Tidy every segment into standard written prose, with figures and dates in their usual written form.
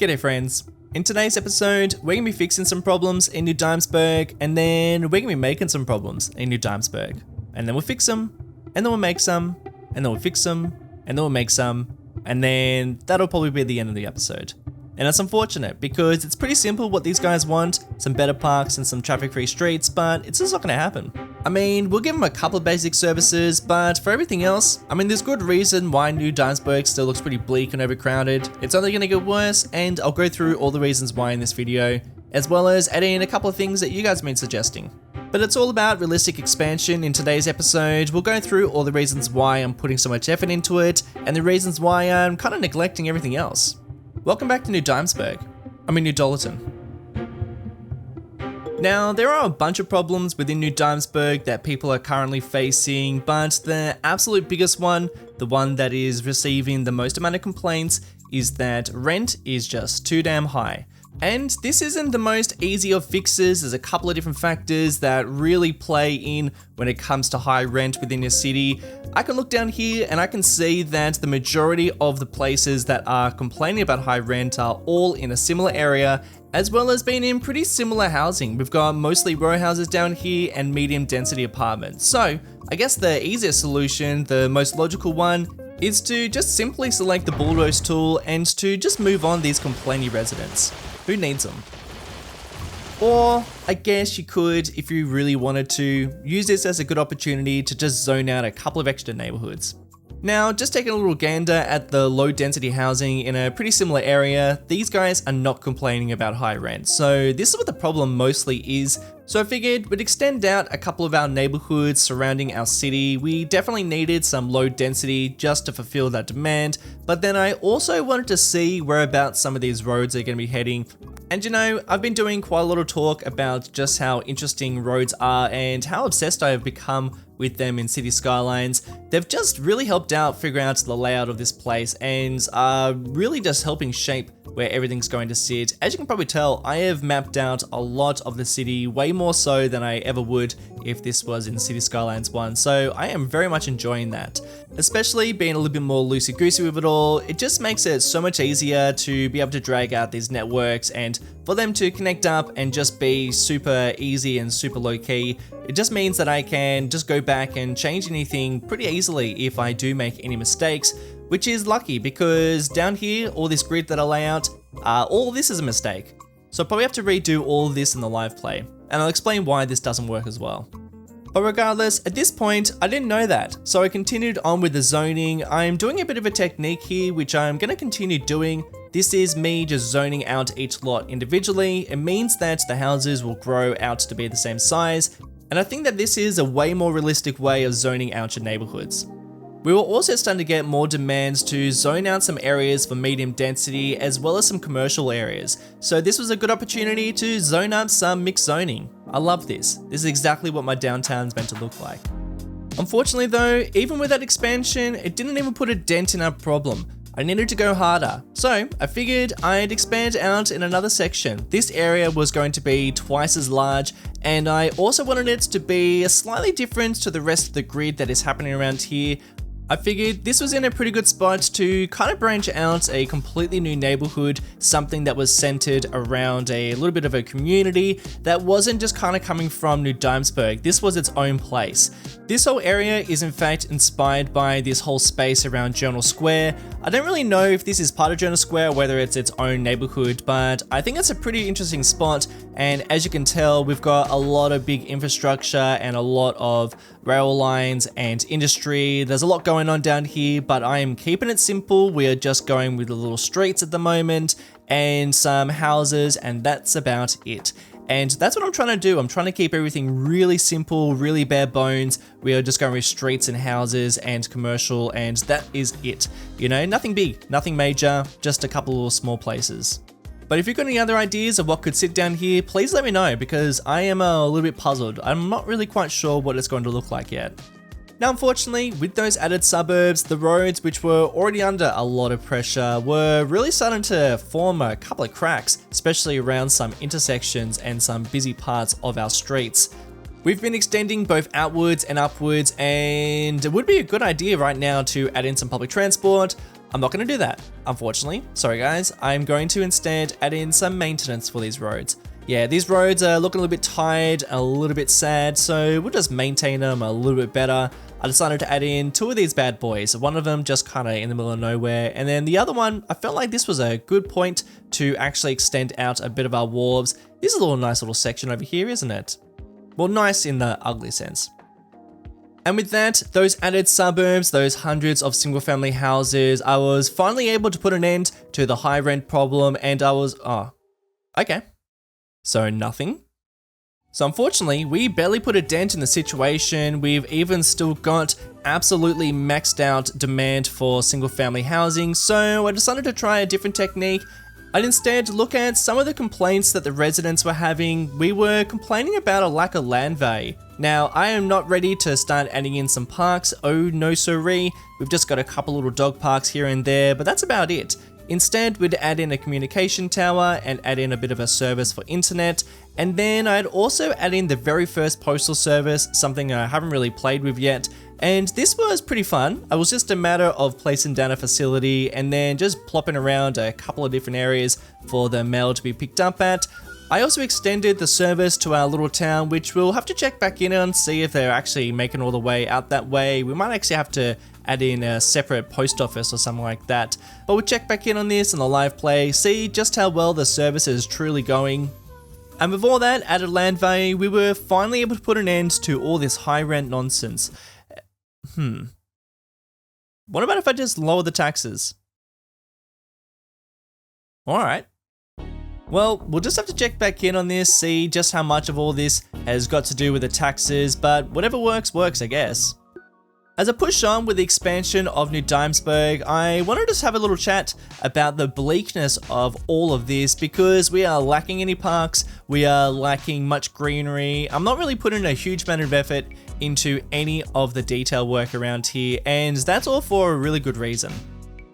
G'day friends. In today's episode, we're going to be fixing some problems in New Dimesburg, and then we're going to be making some problems in New Dimesburg. And then we'll fix them, and then we'll make some, and then we'll fix them, and then we'll make some, and then that'll probably be the end of the episode. And it's unfortunate because it's pretty simple what these guys want, some better parks and some traffic-free streets, but it's just not going to happen. I mean, we'll give them a couple of basic services, but for everything else, I mean, there's good reason why New Dimesburg still looks pretty bleak and overcrowded. It's only going to get worse, and I'll go through all the reasons why in this video, as well as add in a couple of things that you guys have been suggesting. But it's all about realistic expansion in today's episode. We'll go through all the reasons why I'm putting so much effort into it, and the reasons why I'm kind of neglecting everything else. Welcome back to New Dimesburg. New Dollarton. Now, there are a bunch of problems within New Dimesburg that people are currently facing, but the absolute biggest one, the one that is receiving the most amount of complaints, is that rent is just too damn high. And this isn't the most easy of fixes. There's a couple of different factors that really play in when it comes to high rent within your city. I can look down here and I can see that the majority of the places that are complaining about high rent are all in a similar area, as well as being in pretty similar housing. We've got mostly row houses down here and medium density apartments. So I guess the easiest solution, the most logical one, is to just simply select the bulldoze tool and to just move on these complaining residents. Who needs them? Or I guess you could, if you really wanted to, use this as a good opportunity to just zone out a couple of extra neighborhoods. Now, just taking a little gander at the low density housing in a pretty similar area, these guys are not complaining about high rent. So this is what the problem mostly is. So I figured we'd extend out a couple of our neighborhoods surrounding our city. We definitely needed some low density just to fulfill that demand, but then I also wanted to see whereabouts some of these roads are going to be heading. And you know, I've been doing quite a lot of talk about just how interesting roads are and how obsessed I have become with them in City Skylines. They've just really helped out figure out the layout of this place and are really just helping shape where everything's going to sit. As you can probably tell, I have mapped out a lot of the city, way more so than I ever would if this was in City Skylines 1, so I am very much enjoying that. Especially being a little bit more loosey-goosey with it all, it just makes it so much easier to be able to drag out these networks and for them to connect up and just be super easy and super low-key. It just means that I can just go back and change anything pretty easily if I do make any mistakes, which is lucky because down here, all this grid that I lay out, all this is a mistake. So I'll probably have to redo all of this in the live play, and I'll explain why this doesn't work as well. But regardless, at this point, I didn't know that, so I continued on with the zoning. I'm doing a bit of a technique here, which I'm going to continue doing. This is me just zoning out each lot individually. It means that the houses will grow out to be the same size, and I think that this is a way more realistic way of zoning out your neighborhoods. We were also starting to get more demands to zone out some areas for medium density as well as some commercial areas. So this was a good opportunity to zone out some mixed zoning. I love this. This is exactly what my downtown's meant to look like. Unfortunately though, even with that expansion, it didn't even put a dent in our problem. I needed to go harder. So I figured I'd expand out in another section. This area was going to be twice as large, and I also wanted it to be slightly different to the rest of the grid that is happening around here. I figured this was in a pretty good spot to kind of branch out a completely new neighborhood, something that was centered around a little bit of a community that wasn't just kind of coming from New Dimesburg. This was its own place. This whole area is in fact inspired by this whole space around Journal Square. I don't really know if this is part of Journal Square or whether it's its own neighborhood, but I think it's a pretty interesting spot. And as you can tell, we've got a lot of big infrastructure and a lot of rail lines and industry. There's a lot going on down here, but I am keeping it simple. We are just going with the little streets at the moment and some houses, and that's about it. And that's what I'm trying to do. I'm trying to keep everything really simple, really bare bones. We are just going with streets and houses and commercial, and that is it. You know, nothing big, nothing major, just a couple of small places. But if you've got any other ideas of what could sit down here, please let me know because I am a little bit puzzled. I'm not really quite sure what it's going to look like yet. Now, unfortunately, with those added suburbs, the roads, which were already under a lot of pressure, were really starting to form a couple of cracks, especially around some intersections and some busy parts of our streets. We've been extending both outwards and upwards, and it would be a good idea right now to add in some public transport. I'm not going to do that, unfortunately. Sorry guys, I'm going to instead add in some maintenance for these roads. Yeah, these roads are looking a little bit tired, a little bit sad, so we'll just maintain them a little bit better. I decided to add in 2 of these bad boys, one of them just kind of in the middle of nowhere, and then the other one, I felt like this was a good point to actually extend out a bit of our wharves. This is a nice little section over here, isn't it? Well, nice in the ugly sense. And with that, those added suburbs, those hundreds of single family houses, I was finally able to put an end to the high rent problem, and I was, okay. So nothing. So unfortunately, we barely put a dent in the situation. We've even still got absolutely maxed out demand for single family housing, so I decided to try a different technique. I'd instead look at some of the complaints that the residents were having. We were complaining about a lack of land value. Now, I am not ready to start adding in some parks, oh no siree. We've just got a couple little dog parks here and there, but that's about it. Instead, we'd add in a communication tower and add in a bit of a service for internet, and then I'd also add in the very first postal service, something I haven't really played with yet, and this was pretty fun. It was just a matter of placing down a facility and then just plopping around a couple of different areas for the mail to be picked up at. I also extended the service to our little town, which we'll have to check back in on, see if they're actually making all the way out that way. We might actually have to add in a separate post office or something like that. But we'll check back in on this in the live play, see just how well the service is truly going. And with all that added land value, we were finally able to put an end to all this high rent nonsense. What about if I just lower the taxes? Alright. Well, we'll just have to check back in on this, see just how much of all this has got to do with the taxes, but whatever works, works, I guess. As I push on with the expansion of New Dimesburg, I want to just have a little chat about the bleakness of all of this, because we are lacking any parks, we are lacking much greenery. I'm not really putting a huge amount of effort into any of the detail work around here, and that's all for a really good reason.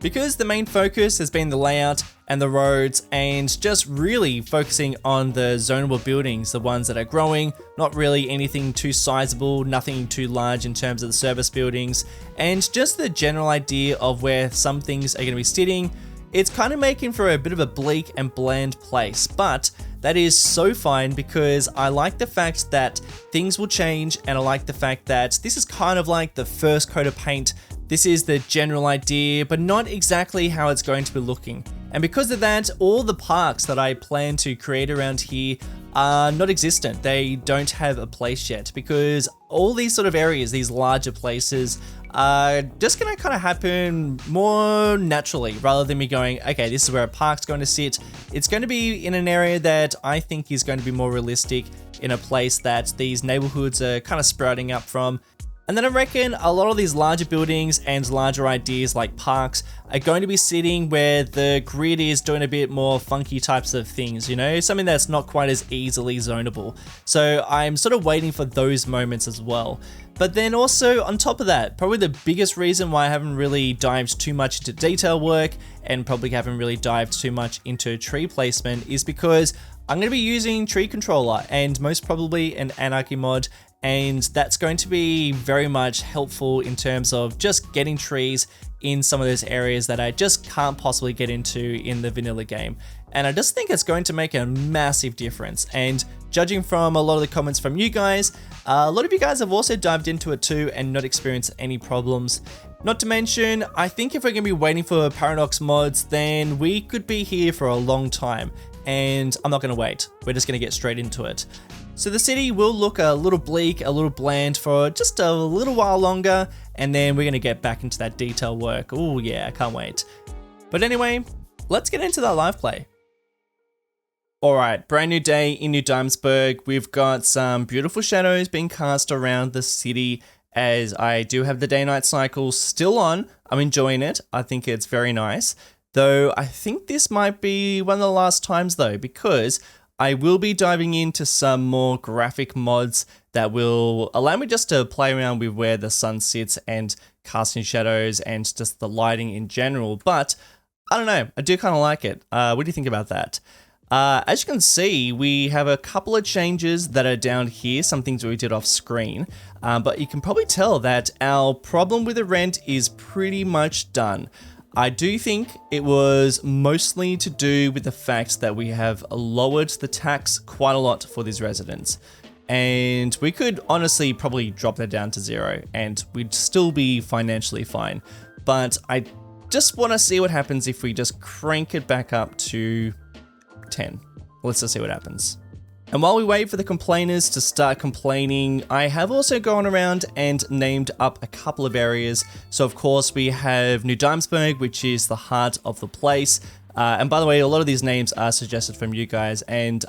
Because the main focus has been the layout and the roads, and just really focusing on the zonable buildings, the ones that are growing, not really anything too sizable, nothing too large in terms of the service buildings, and just the general idea of where some things are going to be sitting. It's kind of making for a bit of a bleak and bland place, but that is so fine because I like the fact that things will change, and I like the fact that this is kind of like the first coat of paint. This is the general idea, but not exactly how it's going to be looking. And because of that, all the parks that I plan to create around here are not existent. They don't have a place yet, because all these sort of areas, these larger places, are just gonna kind of happen more naturally rather than me going, okay, this is where a park's going to sit. It's going to be in an area that I think is going to be more realistic, in a place that these neighborhoods are kind of sprouting up from. And then I reckon a lot of these larger buildings and larger ideas like parks are going to be sitting where the grid is doing a bit more funky types of things, you know, something that's not quite as easily zonable. So I'm sort of waiting for those moments as well. But then also on top of that, probably the biggest reason why I haven't really dived too much into detail work and probably haven't really dived too much into tree placement is because I'm going to be using Tree Controller and most probably an Anarchy mod, and that's going to be very much helpful in terms of just getting trees in some of those areas that I just can't possibly get into in the vanilla game. And I just think it's going to make a massive difference. And judging from a lot of the comments from you guys, a lot of you guys have also dived into it too and not experienced any problems. Not to mention, I think if we're going to be waiting for Paradox mods, then we could be here for a long time. And I'm not going to wait. We're just going to get straight into it. So the city will look a little bleak, a little bland for just a little while longer, and then we're going to get back into that detail work. Oh yeah, I can't wait. But anyway, let's get into that live play. Alright, brand new day in New Dimesburg. We've got some beautiful shadows being cast around the city, as I do have the day-night cycle still on. I'm enjoying it. I think it's very nice. Though I think this might be one of the last times though, because I will be diving into some more graphic mods that will allow me just to play around with where the sun sits and casting shadows and just the lighting in general. But I don't know, I do kind of like it. What do you think about that? As you can see, we have a couple of changes that are down here, some things that we did off screen, but you can probably tell that our problem with the rent is pretty much done. I do think it was mostly to do with the fact that we have lowered the tax quite a lot for these residents. And we could honestly probably drop that down to 0 and we'd still be financially fine. But I just want to see what happens if we just crank it back up to 10. Let's just see what happens. And while we wait for the complainers to start complaining, I have also gone around and named up a couple of areas. So of course we have New Dimesburg, which is the heart of the place. And by the way, a lot of these names are suggested from you guys and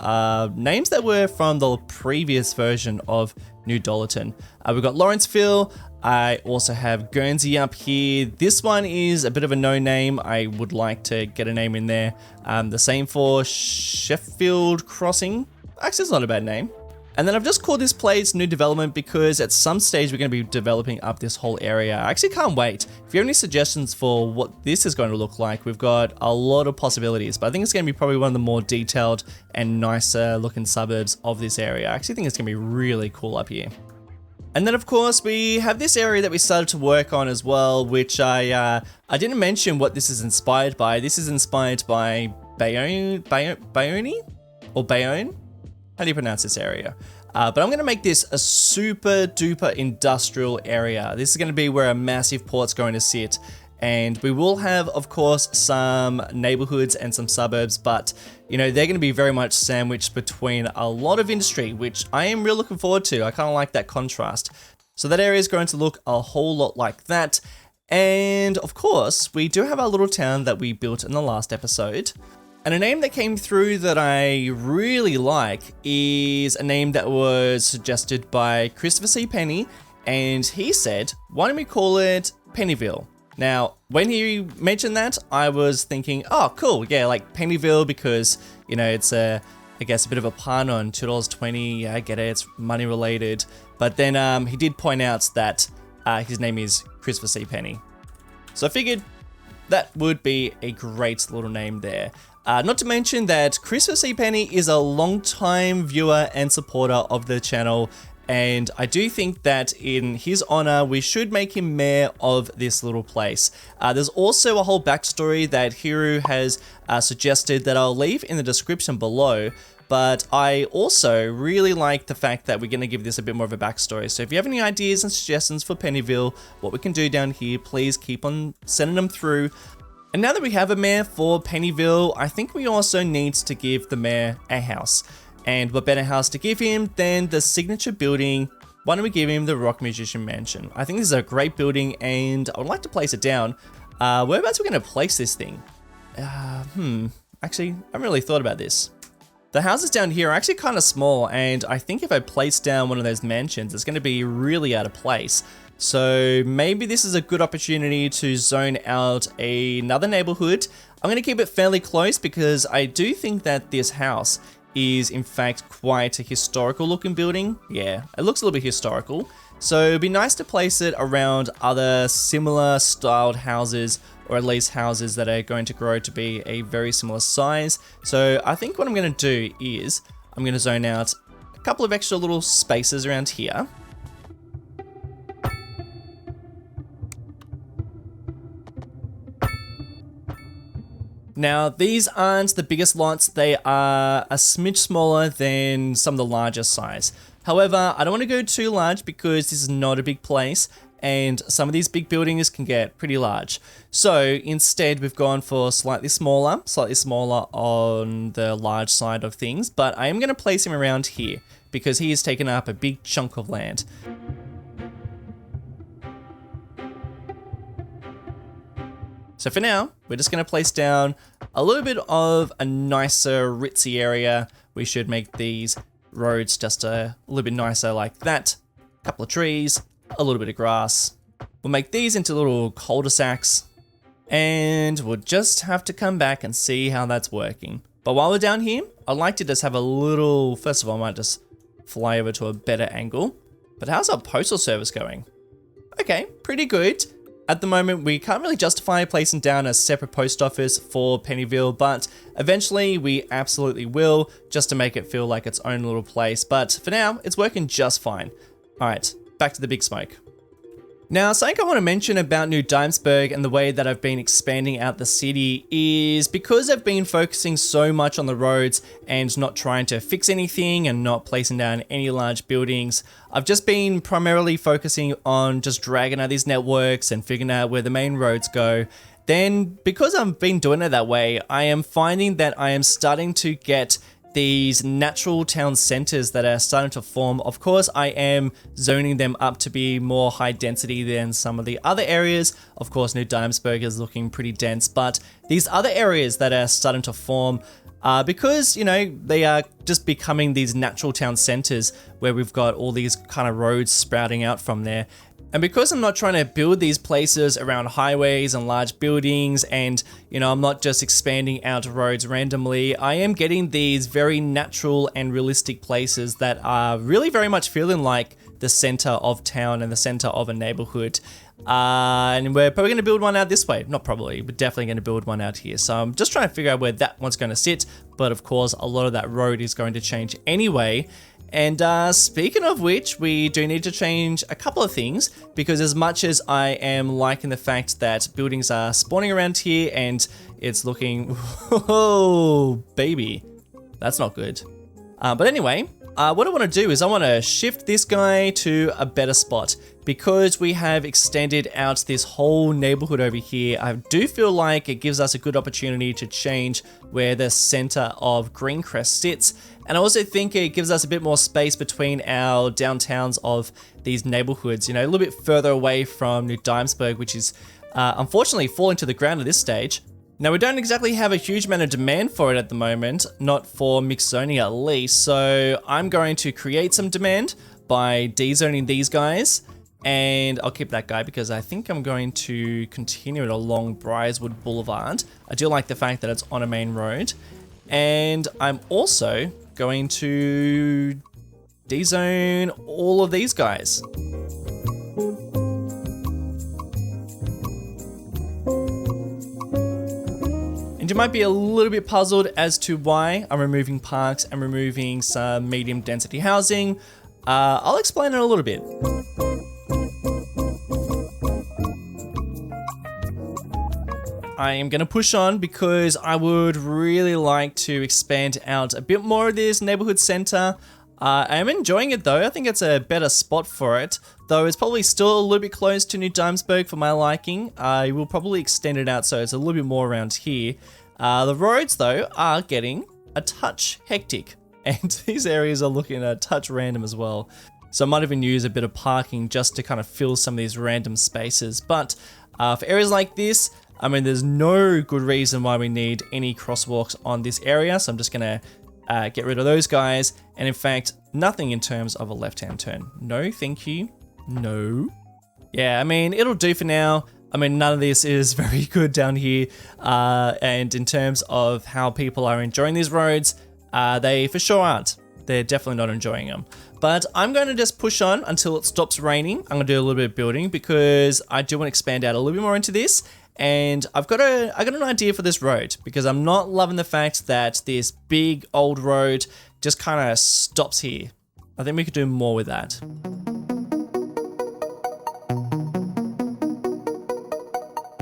names that were from the previous version of New Dollarton. We've got Lawrenceville. I also have Guernsey up here. This one is a bit of a no name. I would like to get a name in there. The same for Sheffield Crossing. Actually, it's not a bad name. And then I've just called this place New Development because at some stage we're going to be developing up this whole area. I actually can't wait. If you have any suggestions for what this is going to look like, we've got a lot of possibilities, but I think it's going to be probably one of the more detailed and nicer looking suburbs of this area. I actually think it's going to be really cool up here. And then of course we have this area that we started to work on as well, which I didn't mention what this is inspired by. This is inspired by Bayonne? Or Bayonne? How do you pronounce this area? But I'm going to make this a super duper industrial area. This is going to be where a massive port's going to sit. And we will have, of course, some neighborhoods and some suburbs, but you know, they're going to be very much sandwiched between a lot of industry, which I am really looking forward to. I kind of like that contrast. So that area is going to look a whole lot like that. And of course, we do have our little town that we built in the last episode. And a name that came through that I really like is a name that was suggested by Christopher C. Penny, and he said, why don't we call it Pennyville? Now, when he mentioned that, I was thinking, oh, cool, yeah, like Pennyville because, you know, it's I guess a bit of a pun on $2.20, yeah, I get it, it's money related. But then he did point out that his name is Christopher C. Penny. So I figured that would be a great little name there. Not to mention that Christopher C. Penny is a long-time viewer and supporter of the channel, and I do think that in his honor, we should make him mayor of this little place. There's also a whole backstory that Heru has suggested that I'll leave in the description below, but I also really like the fact that we're going to give this a bit more of a backstory. So if you have any ideas and suggestions for Pennyville, what we can do down here, please keep on sending them through. And now that we have a mayor for Pennyville, I think we also need to give the mayor a house. And what better house to give him than the signature building? Why don't we give him the Rock Musician Mansion? I think this is a great building and I would like to place it down. Whereabouts are we going to place this thing? Actually, I haven't really thought about this. The houses down here are actually kind of small, and I think if I place down one of those mansions, it's going to be really out of place. So maybe this is a good opportunity to zone out another neighborhood. I'm going to keep it fairly close because I do think that this house is in fact quite a historical looking building. Yeah, it looks a little bit historical. So it'd be nice to place it around other similar styled houses, or at least houses that are going to grow to be a very similar size. So I think what I'm going to do is I'm going to zone out a couple of extra little spaces around here. Now, these aren't the biggest lots, they are a smidge smaller than some of the larger size. However, I don't want to go too large because this is not a big place and some of these big buildings can get pretty large. So instead, we've gone for slightly smaller on the large side of things, but I am going to place him around here because he has taken up a big chunk of land. So for now, we're just going to place down a little bit of a nicer ritzy area. We should make these roads just a little bit nicer like that. A couple of trees, a little bit of grass. We'll make these into little cul-de-sacs and we'll just have to come back and see how that's working. But while we're down here, I'd like to just have a little, first of all, I might just fly over to a better angle. But how's our postal service going? Okay, pretty good. At the moment, we can't really justify placing down a separate post office for Pennyville, but eventually we absolutely will, just to make it feel like its own little place. But for now, it's working just fine. All right, back to the big smoke. Now, something I want to mention about New Dimesburg and the way that I've been expanding out the city is because I've been focusing so much on the roads and not trying to fix anything and not placing down any large buildings. I've just been primarily focusing on just dragging out these networks and figuring out where the main roads go. Then, because I've been doing it that way, I am finding that I am starting to get these natural town centers that are starting to form. Of course, I am zoning them up to be more high density than some of the other areas. Of course, New Dimesburg is looking pretty dense, but these other areas that are starting to form, because, you know, they are just becoming these natural town centers where we've got all these kind of roads sprouting out from there. And because I'm not trying to build these places around highways and large buildings and, you know, I'm not just expanding out roads randomly, I am getting these very natural and realistic places that are really very much feeling like the center of town and the center of a neighborhood. And we're probably going to build one out this way. Not probably, but definitely going to build one out here. So I'm just trying to figure out where that one's going to sit. But of course, a lot of that road is going to change anyway. And speaking of which, we do need to change a couple of things, because as much as I am liking the fact that buildings are spawning around here and it's looking, oh baby, that's not good. But anyway, what I want to do is I want to shift this guy to a better spot, because we have extended out this whole neighborhood over here. I do feel like it gives us a good opportunity to change where the center of Greencrest sits. And I also think it gives us a bit more space between our downtowns of these neighborhoods, you know, a little bit further away from New Dimesburg, which is unfortunately falling to the ground at this stage. Now, we don't exactly have a huge amount of demand for it at the moment, not for mixed zoning at least, so I'm going to create some demand by dezoning these guys, and I'll keep that guy because I think I'm going to continue it along Briarswood Boulevard. I do like the fact that it's on a main road, and I'm also going to dezone all of these guys. And you might be a little bit puzzled as to why I'm removing parks and removing some medium density housing. I'll explain it a little bit. I am going to push on because I would really like to expand out a bit more of this neighborhood center. I am enjoying it though. I think it's a better spot for it, though it's probably still a little bit close to New Dimesburg for my liking. I will probably extend it out so it's a little bit more around here. The roads though are getting a touch hectic, and these areas are looking a touch random as well. So I might even use a bit of parking just to kind of fill some of these random spaces. But for areas like this, I mean, there's no good reason why we need any crosswalks on this area. So I'm just gonna get rid of those guys. And in fact, nothing in terms of a left-hand turn. No, thank you. No. Yeah, I mean, it'll do for now. I mean, none of this is very good down here. And in terms of how people are enjoying these roads, they for sure aren't. They're definitely not enjoying them. But I'm going to just push on until it stops raining. I'm going to do a little bit of building because I do want to expand out a little bit more into this. And I got an idea for this road, because I'm not loving the fact that this big old road just kind of stops here. I think we could do more with that.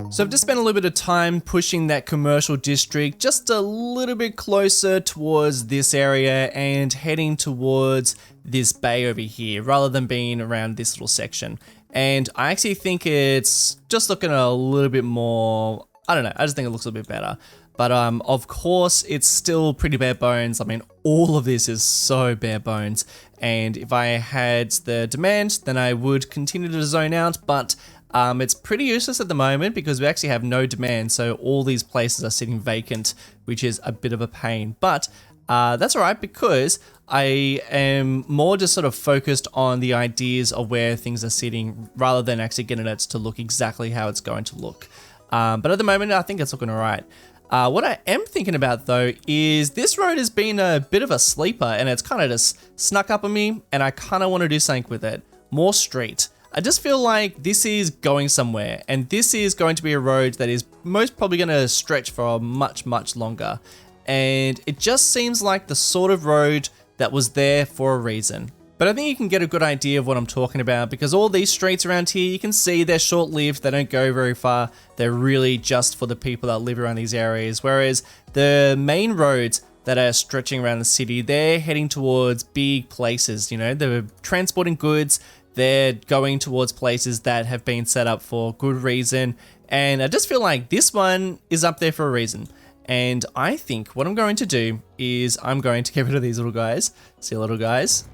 So I've just spent a little bit of time pushing that commercial district just a little bit closer towards this area and heading towards this bay over here, rather than being around this little section. And I actually think it's just looking a little bit more, I don't know, I just think it looks a little bit better. But of course, it's still pretty bare bones. I mean, all of this is so bare bones. And if I had the demand, then I would continue to zone out. But it's pretty useless at the moment because we actually have no demand. So all these places are sitting vacant, which is a bit of a pain. But that's all right, because I am more just sort of focused on the ideas of where things are sitting rather than actually getting it to look exactly how it's going to look. But at the moment, I think it's looking all right. What I am thinking about though is this road has been a bit of a sleeper, and it's kind of just snuck up on me, and I kind of want to do something with it. More street. I just feel like this is going somewhere, and this is going to be a road that is most probably going to stretch for much, much longer. And it just seems like the sort of road that was there for a reason. But I think you can get a good idea of what I'm talking about because all these streets around here, you can see they're short-lived, they don't go very far. They're really just for the people that live around these areas. Whereas the main roads that are stretching around the city, they're heading towards big places, you know, they're transporting goods, they're going towards places that have been set up for good reason. And I just feel like this one is up there for a reason. And I think what I'm going to do is I'm going to get rid of these little guys. See you little guys.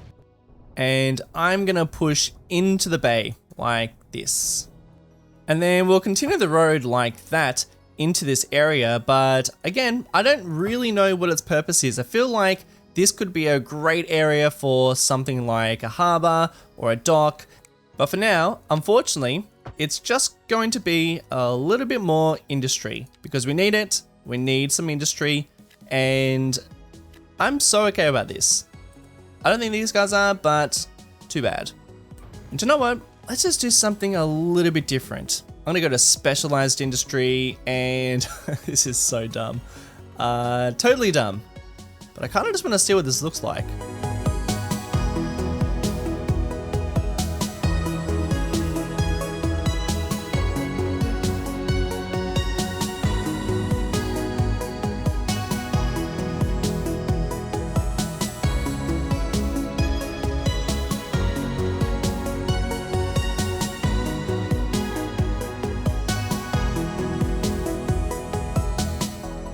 And I'm gonna push into the bay like this. And then we'll continue the road like that into this area, but again, I don't really know what its purpose is. I feel like this could be a great area for something like a harbor or a dock, but for now, unfortunately, it's just going to be a little bit more industry because we need it, we need some industry, and I'm so okay about this. I don't think these guys are, but too bad. And you know what? Let's just do something a little bit different. I'm gonna go to specialized industry and this is so dumb. Totally dumb. But I kind of just want to see what this looks like.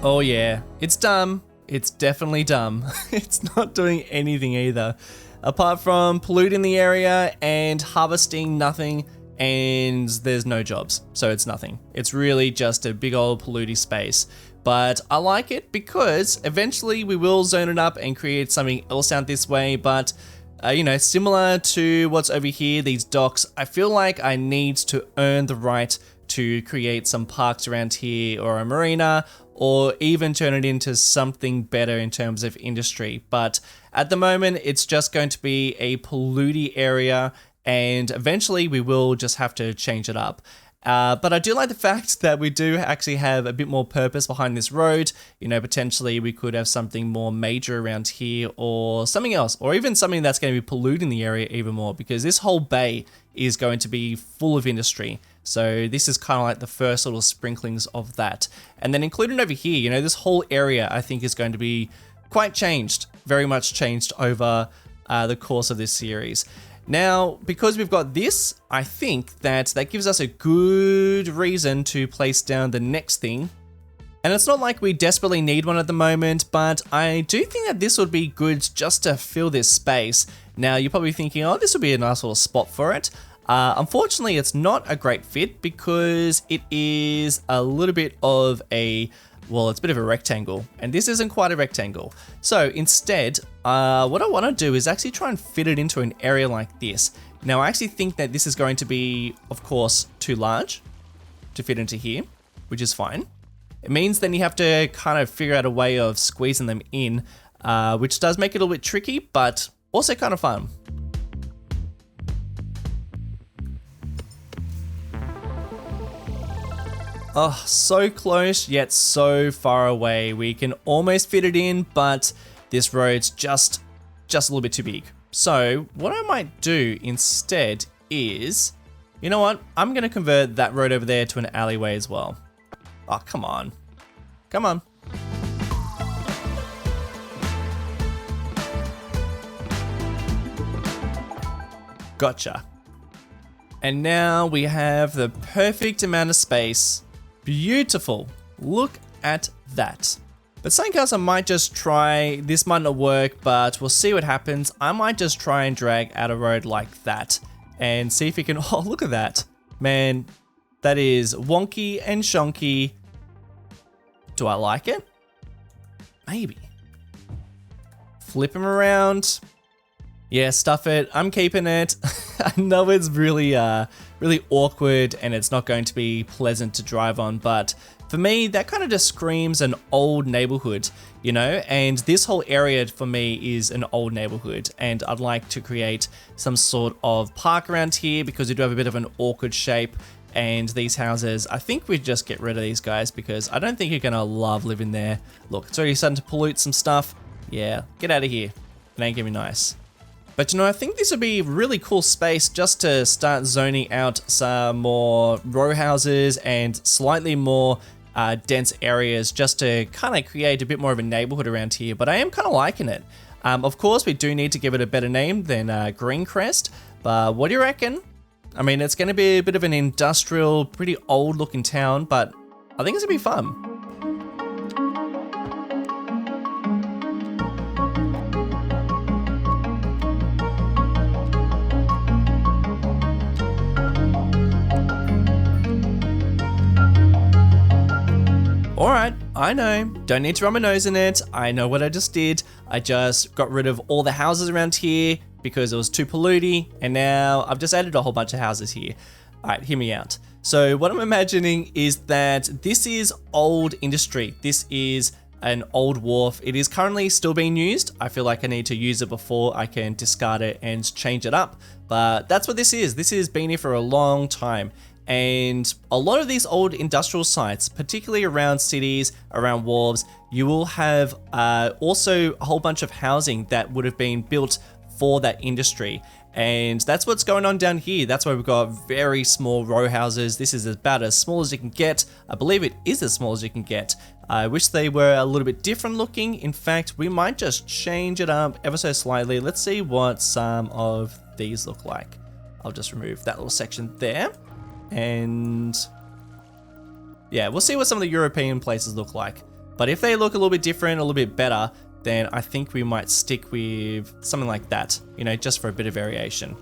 Oh yeah, it's dumb. It's definitely dumb. It's not doing anything either. Apart from polluting the area and harvesting nothing, and there's no jobs, so it's nothing. It's really just a big old polluting space. But I like it because eventually we will zone it up and create something else out this way, but you know, similar to what's over here, these docks, I feel like I need to earn the right to create some parks around here or a marina, or even turn it into something better in terms of industry. But at the moment, it's just going to be a polluting area, and eventually we will just have to change it up. But I do like the fact that we do actually have a bit more purpose behind this road. You know, potentially we could have something more major around here or something else, or even something that's going to be polluting the area even more, because this whole bay is going to be full of industry. So this is kind of like the first little sprinklings of that. And then including over here, you know, this whole area I think is going to be quite changed, very much changed over the course of this series. Now, because we've got this, I think that gives us a good reason to place down the next thing. And it's not like we desperately need one at the moment, but I do think that this would be good just to fill this space. Now, you're probably thinking, oh, this would be a nice little spot for it. Unfortunately, it's not a great fit because it is a little bit of a, well, it's a bit of a rectangle, and this isn't quite a rectangle. So instead, what I want to do is actually try and fit it into an area like this. Now, I actually think that this is going to be, of course, too large to fit into here, which is fine. It means then you have to kind of figure out a way of squeezing them in, which does make it a little bit tricky, but also kind of fun. Oh, so close, yet so far away. We can almost fit it in, but this road's just a little bit too big. So what I might do instead is, you know what? I'm gonna convert that road over there to an alleyway as well. Oh, come on. Come on. Gotcha. And now we have the perfect amount of space. Beautiful. Look at that. But something else I might just try, this might not work, but we'll see what happens. I might just try and drag out a road like that and see if we can, oh, look at that. Man, that is wonky and shonky. Do I like it? Maybe. Flip him around. Yeah, stuff it. I'm keeping it. I know it's really awkward and it's not going to be pleasant to drive on, but for me, that kind of just screams an old neighborhood, you know? And this whole area for me is an old neighborhood, and I'd like to create some sort of park around here because we do have a bit of an awkward shape. And these houses, I think we'd just get rid of these guys because I don't think you're gonna love living there. Look, it's already starting to pollute some stuff. Yeah, get out of here. It ain't gonna be nice. But I think this would be really cool space just to start zoning out some more row houses and slightly more dense areas just to kind of create a bit more of a neighborhood around here. But I am kind of liking it. Of course, we do need to give it a better name than Greencrest. But what do you reckon? I mean, it's going to be a bit of an industrial, pretty old looking town, but I think it's going to be fun. Alright, I know, don't need to rub my nose in it, I know what I just did. I just got rid of all the houses around here because it was too polluting, and now I've just added a whole bunch of houses here. Alright, hear me out. So what I'm imagining is that this is old industry. This is an old wharf. It is currently still being used. I feel like I need to use it before I can discard it and change it up. But that's what this is. This has been here for a long time. And a lot of these old industrial sites, particularly around cities, around wharves, you will have also a whole bunch of housing that would have been built for that industry. And that's what's going on down here. That's why we've got very small row houses. This is about as small as you can get. I believe it is as small as you can get. I wish they were a little bit different looking. In fact, we might just change it up ever so slightly. Let's see what some of these look like. I'll just remove that little section there. And yeah, we'll see what some of the European places look like. But if they look a little bit different, a little bit better, then I think we might stick with something like that, just for a bit of variation.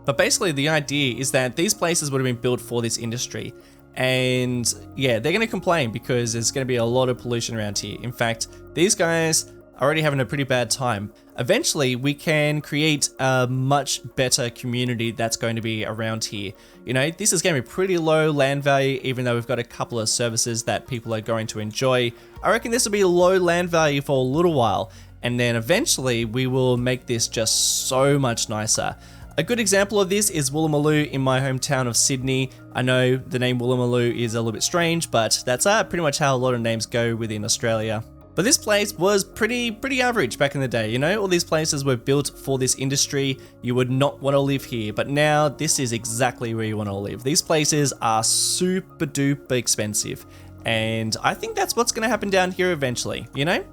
But basically the idea is that these places would have been built for this industry. And yeah, they're going to complain because there's going to be a lot of pollution around here. In fact, these guys are already having a pretty bad time. Eventually, we can create a much better community that's going to be around here. This is going to be pretty low land value, even though we've got a couple of services that people are going to enjoy. I reckon this will be low land value for a little while, and then eventually we will make this just so much nicer. A good example of this is Woolloomooloo in my hometown of Sydney. I know the name Woolloomooloo is a little bit strange, but that's pretty much how a lot of names go within Australia. But this place was pretty average back in the day, all these places were built for this industry. You would not want to live here, but now this is exactly where you want to live. These places are super duper expensive, and I think that's what's going to happen down here eventually,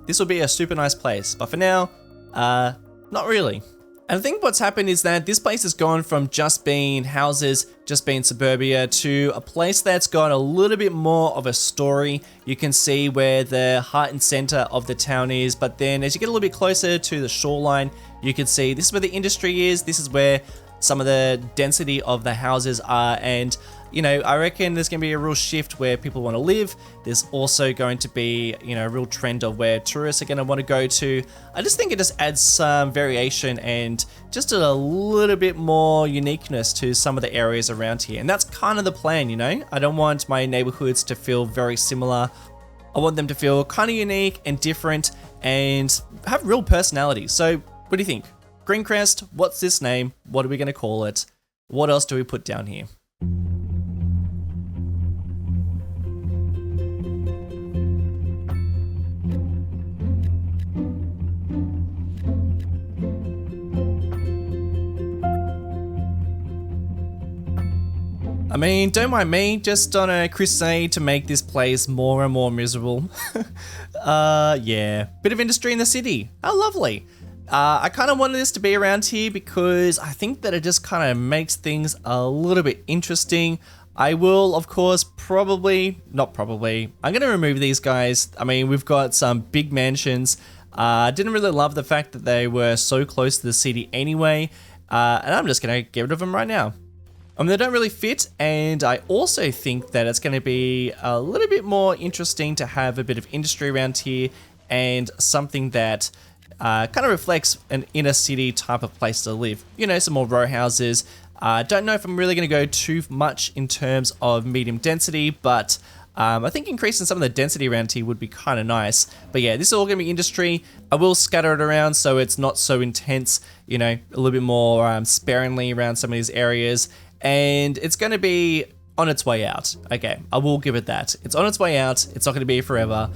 This will be a super nice place, but for now, not really. And I think what's happened is that this place has gone from just being houses, just being suburbia, to a place that's got a little bit more of a story. You can see where the heart and center of the town is, but then as you get a little bit closer to the shoreline, you can see this is where the industry is, this is where some of the density of the houses are, and I reckon there's going to be a real shift where people want to live. There's also going to be, a real trend of where tourists are going to want to go to. I just think it just adds some variation and just a little bit more uniqueness to some of the areas around here. And that's kind of the plan, I don't want my neighborhoods to feel very similar. I want them to feel kind of unique and different and have real personality. So what do you think? Greencrest, what's this name? What are we going to call it? What else do we put down here? I mean, don't mind me, just on a crusade to make this place more and more miserable. Yeah, bit of industry in the city. How lovely. I kind of wanted this to be around here because I think that it just kind of makes things a little bit interesting. I will, of course, I'm going to remove these guys. I mean, we've got some big mansions. Didn't really love the fact that they were so close to the city anyway, and I'm just going to get rid of them right now. I mean, they don't really fit, and I also think that it's going to be a little bit more interesting to have a bit of industry around here and something that kind of reflects an inner city type of place to live. Some more row houses. Don't know if I'm really going to go too much in terms of medium density, but I think increasing some of the density around here would be kind of nice. But yeah, this is all going to be industry. I will scatter it around so it's not so intense, a little bit more sparingly around some of these areas. And it's going to be on its way out. Okay, I will give it that. It's on its way out. It's not going to be forever.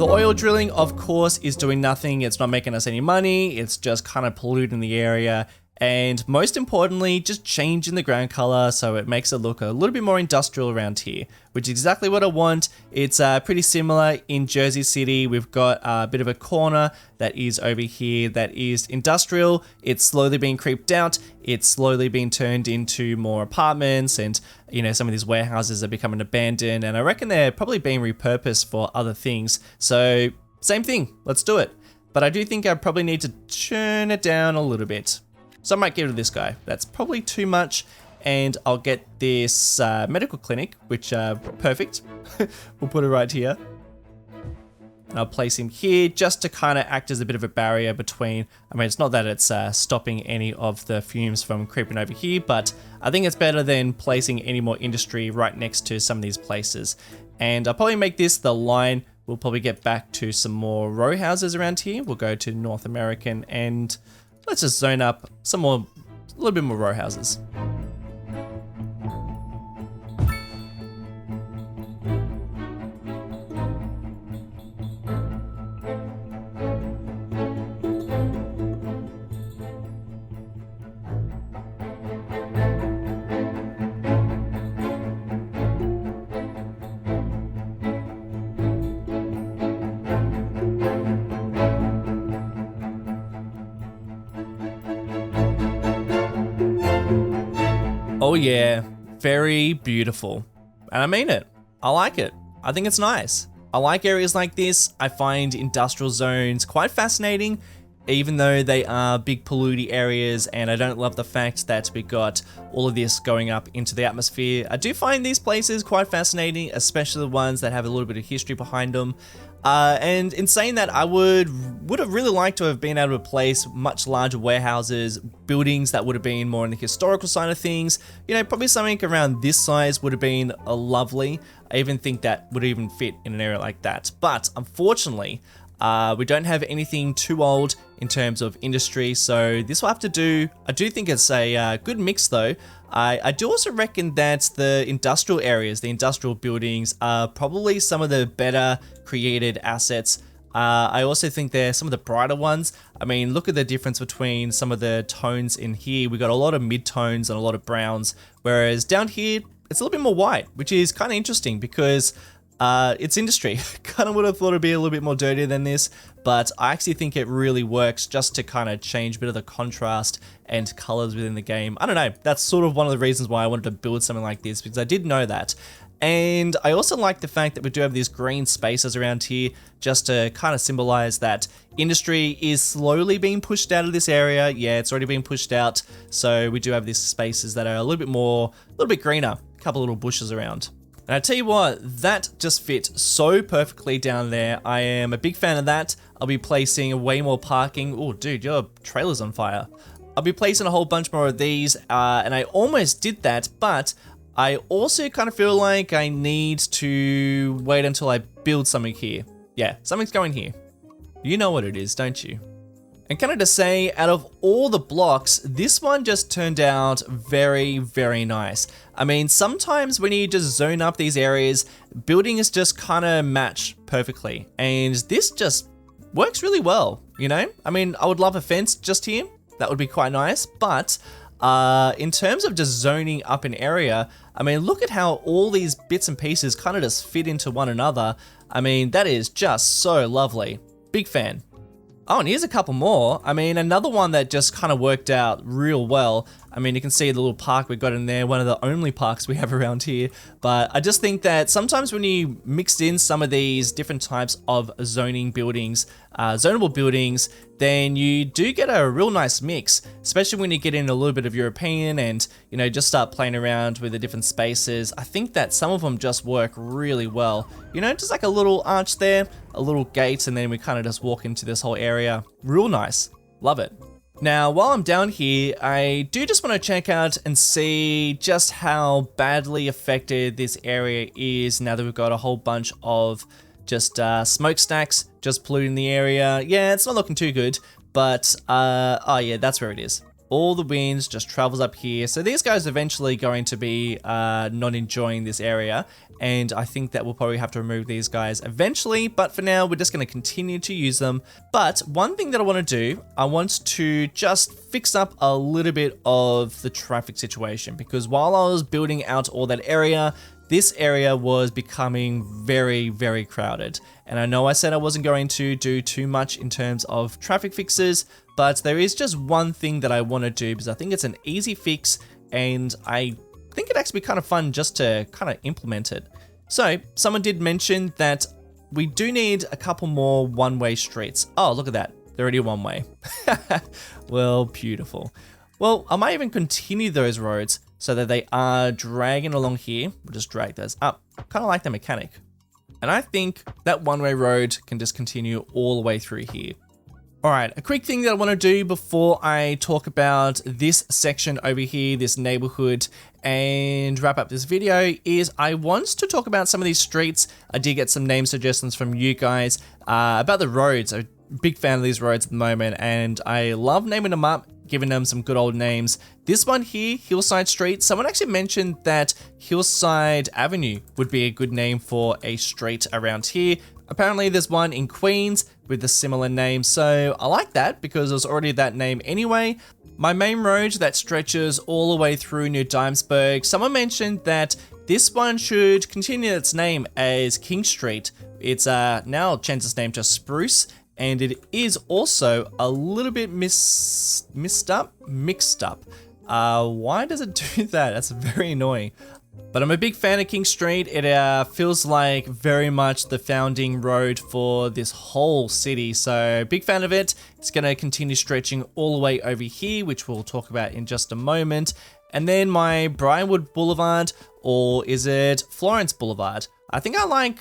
The oil drilling, of course, is doing nothing. It's not making us any money. It's just kind of polluting the area. And most importantly, just changing the ground color so it makes it look a little bit more industrial around here, which is exactly what I want. It's pretty similar in Jersey City. We've got a bit of a corner that is over here that is industrial. It's slowly being creeped out. It's slowly being turned into more apartments, and you know, some of these warehouses are becoming abandoned, and I reckon they're probably being repurposed for other things. So same thing, let's do it. But I do think I probably need to turn it down a little bit. So I might give it to this guy. That's probably too much. And I'll get this medical clinic, which, perfect. We'll put it right here. And I'll place him here just to kind of act as a bit of a barrier between, I mean, it's not that it's stopping any of the fumes from creeping over here, but I think it's better than placing any more industry right next to some of these places. And I'll probably make this the line. We'll probably get back to some more row houses around here. We'll go to North American and let's just zone up some more, a little bit more row houses. Oh yeah, very beautiful. And I mean it. I like it. I think it's nice. I like areas like this. I find industrial zones quite fascinating, even though they are big polluting areas, and I don't love the fact that we got all of this going up into the atmosphere. I do find these places quite fascinating, especially the ones that have a little bit of history behind them. And in saying that, I would have really liked to have been able to place much larger warehouses, buildings that would have been more on the historical side of things. You know, probably something around this size would have been lovely. I even think that would even fit in an area like that. But unfortunately, we don't have anything too old in terms of industry, so this will have to do. I do think it's a good mix though. I do also reckon that the industrial areas, the industrial buildings, are probably some of the better created assets. I also think they're some of the brighter ones. I mean, look at the difference between some of the tones in here. We got a lot of mid-tones and a lot of browns, whereas down here, it's a little bit more white, which is kind of interesting because it's industry. Kind of would have thought it'd be a little bit more dirty than this, but I actually think it really works just to kind of change a bit of the contrast and colors within the game. I don't know, that's sort of one of the reasons why I wanted to build something like this, because I did know that. And I also like the fact that we do have these green spaces around here just to kind of symbolize that industry is slowly being pushed out of this area. Yeah, it's already been pushed out. So we do have these spaces that are a little bit greener, a couple little bushes around. And I tell you what, that just fits so perfectly down there. I am a big fan of that. I'll be placing way more parking. Oh, dude, your trailer's on fire. I'll be placing a whole bunch more of these, and I almost did that, but I also kind of feel like I need to wait until I build something here. Yeah, something's going here. You know what it is, don't you? And can I just say, out of all the blocks, this one just turned out very, very nice. I mean, sometimes when you just zone up these areas, buildings just kind of match perfectly. And this just works really well, you know? I mean, I would love a fence just here. That would be quite nice. But in terms of just zoning up an area, I mean, look at how all these bits and pieces kind of just fit into one another. I mean, that is just so lovely. Big fan. Oh, and here's a couple more. I mean, another one that just kind of worked out real well. I mean, you can see the little park we got in there, one of the only parks we have around here. But I just think that sometimes when you mix in some of these different types of zoning buildings, zonable buildings, then you do get a real nice mix, especially when you get in a little bit of European and, you know, just start playing around with the different spaces. I think that some of them just work really well. You know, just like a little arch there, a little gate, and then we kind of just walk into this whole area. Real nice. Love it. Now, while I'm down here, I do just want to check out and see just how badly affected this area is now that we've got a whole bunch of just smokestacks just polluting the area. Yeah, it's not looking too good, but oh yeah, that's where it is. all the winds just travels up here. So these guys are eventually going to be not enjoying this area. And I think that we'll probably have to remove these guys eventually. But for now, we're just going to continue to use them. But one thing that I want to do, I want to just fix up a little bit of the traffic situation. Because while I was building out all that area, this area was becoming very, very crowded. And I know I said I wasn't going to do too much in terms of traffic fixes, but there is just one thing that I want to do because I think it's an easy fix and I think it'd actually be kind of fun just to kind of implement it. So someone did mention that we do need a couple more one-way streets. Oh, look at that. They're already one-way. Well, beautiful. Well, I might even continue those roads so that they are dragging along here. We'll just drag those up. Kind of like the mechanic. And I think that one-way road can just continue all the way through here. All right, a quick thing that I want to do before I talk about this section over here, this neighborhood, and wrap up this video is I want to talk about some of these streets. I did get some name suggestions from you guys about the roads. I'm a big fan of these roads at the moment, and I love naming them up, giving them some good old names. This one here, Hillside Street, someone actually mentioned that Hillside Avenue would be a good name for a street around here. Apparently there's one in Queens with a similar name, so I like that because it was already that name anyway. My main road that stretches all the way through New Dimesburg, someone mentioned that this one should continue its name as King Street. It's now changed its name to Spruce, and it is also a little bit mixed up. Why does it do that? That's very annoying. But I'm a big fan of King Street. It feels like very much the founding road for this whole city. So big fan of it. It's going to continue stretching all the way over here, which we'll talk about in just a moment. And then my Briarwood Boulevard, or is it Florence Boulevard? I think I like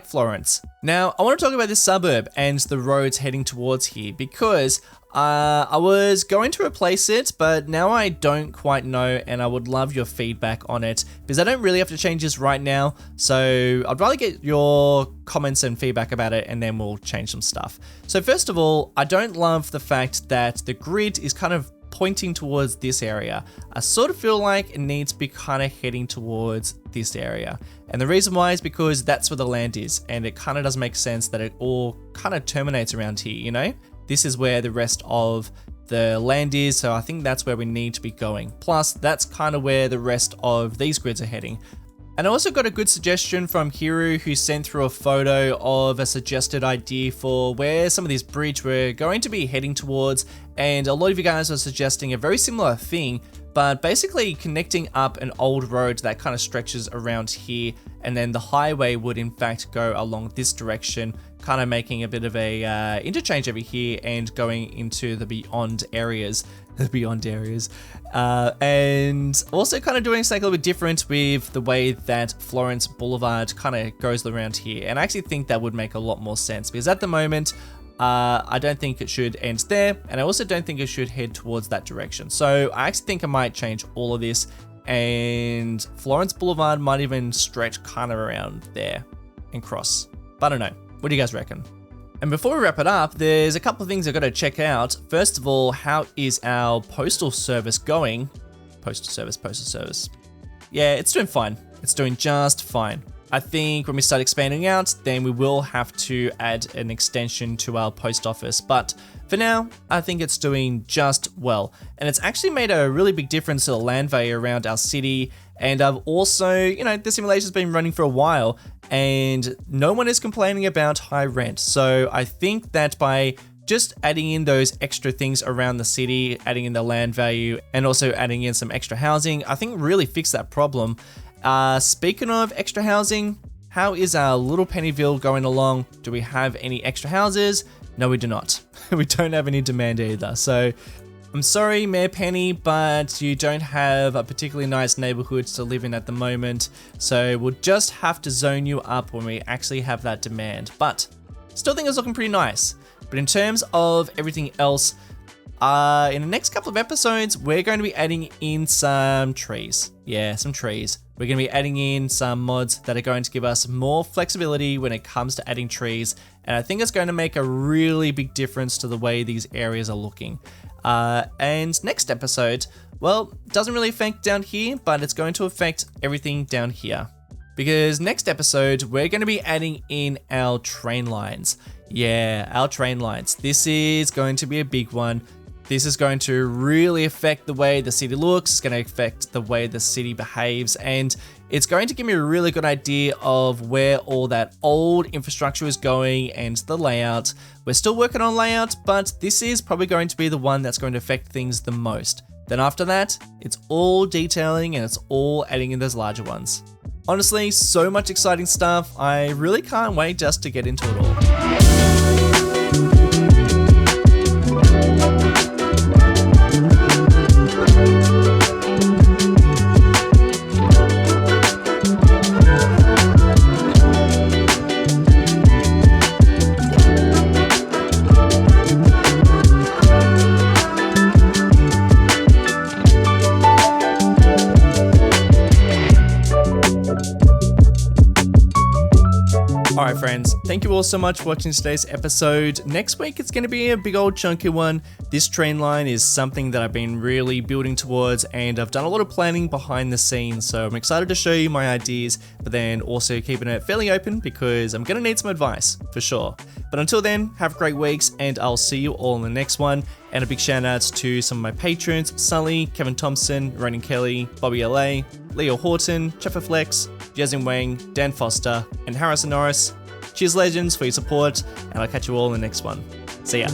Florence. Now, I want to talk about this suburb and the roads heading towards here because I was going to replace it, but now I don't quite know, and I would love your feedback on it because I don't really have to change this right now. So I'd rather get your comments and feedback about it, and then we'll change some stuff. So first of all, I don't love the fact that the grid is kind of pointing towards this area. I sort of feel like it needs to be kind of heading towards this area. And the reason why is because that's where the land is, and it kind of does make sense that it all kind of terminates around here, you know? This is where the rest of the land is, so I think that's where we need to be going. Plus, that's kind of where the rest of these grids are heading. And I also got a good suggestion from Heru, who sent through a photo of a suggested idea for where some of these bridges were going to be heading towards, and a lot of you guys are suggesting a very similar thing, but basically connecting up an old road that kind of stretches around here, and then the highway would in fact go along this direction, kind of making a bit of a interchange over here and going into the beyond areas. And also kind of doing something a little bit different with the way that Florence Boulevard kind of goes around here. And I actually think that would make a lot more sense because at the moment, I don't think it should end there, and I also don't think it should head towards that direction. So I actually think I might change all of this, and Florence Boulevard might even stretch kind of around there and cross. But I don't know. What do you guys reckon? And before we wrap it up, there's a couple of things I've got to check out. First of all, how is our postal service going? Postal service. Yeah, it's doing fine. It's doing just fine. I think when we start expanding out, then we will have to add an extension to our post office. But for now, I think it's doing just well. And it's actually made a really big difference to the land value around our city. And I've also, the simulation's been running for a while and no one is complaining about high rent. So I think that by just adding in those extra things around the city, adding in the land value, and also adding in some extra housing, I think really fixed that problem. Speaking of extra housing, how is our little Pennyville going along? Do we have any extra houses? No, we do not. We don't have any demand either. So I'm sorry, Mayor Penny, but you don't have a particularly nice neighborhood to live in at the moment. So we'll just have to zone you up when we actually have that demand. Still think it's looking pretty nice. But in terms of everything else, in the next couple of episodes, we're going to be adding in some trees. Yeah, some trees. We're going to be adding in some mods that are going to give us more flexibility when it comes to adding trees. And I think it's going to make a really big difference to the way these areas are looking. And next episode, well, doesn't really affect down here, but it's going to affect everything down here. Because next episode, we're going to be adding in our train lines. Yeah, our train lines. This is going to be a big one. This is going to really affect the way the city looks, it's going to affect the way the city behaves, and it's going to give me a really good idea of where all that old infrastructure is going and the layout. We're still working on layout, but this is probably going to be the one that's going to affect things the most. Then after that, it's all detailing and it's all adding in those larger ones. Honestly, so much exciting stuff. I really can't wait just to get into it all. Alright friends, thank you all so much for watching today's episode. Next week it's going to be a big old chunky one. This train line is something that I've been really building towards, and I've done a lot of planning behind the scenes, so I'm excited to show you my ideas, but then also keeping it fairly open because I'm going to need some advice, for sure. But until then, have great weeks, and I'll see you all in the next one. And a big shout out to some of my patrons: Sully, Kevin Thompson, Ronan Kelly, Bobby LA, Leo Horton, Cheffer Flex, Jason Wang, Dan Foster, and Harrison Norris. Cheers legends for your support, and I'll catch you all in the next one. See ya.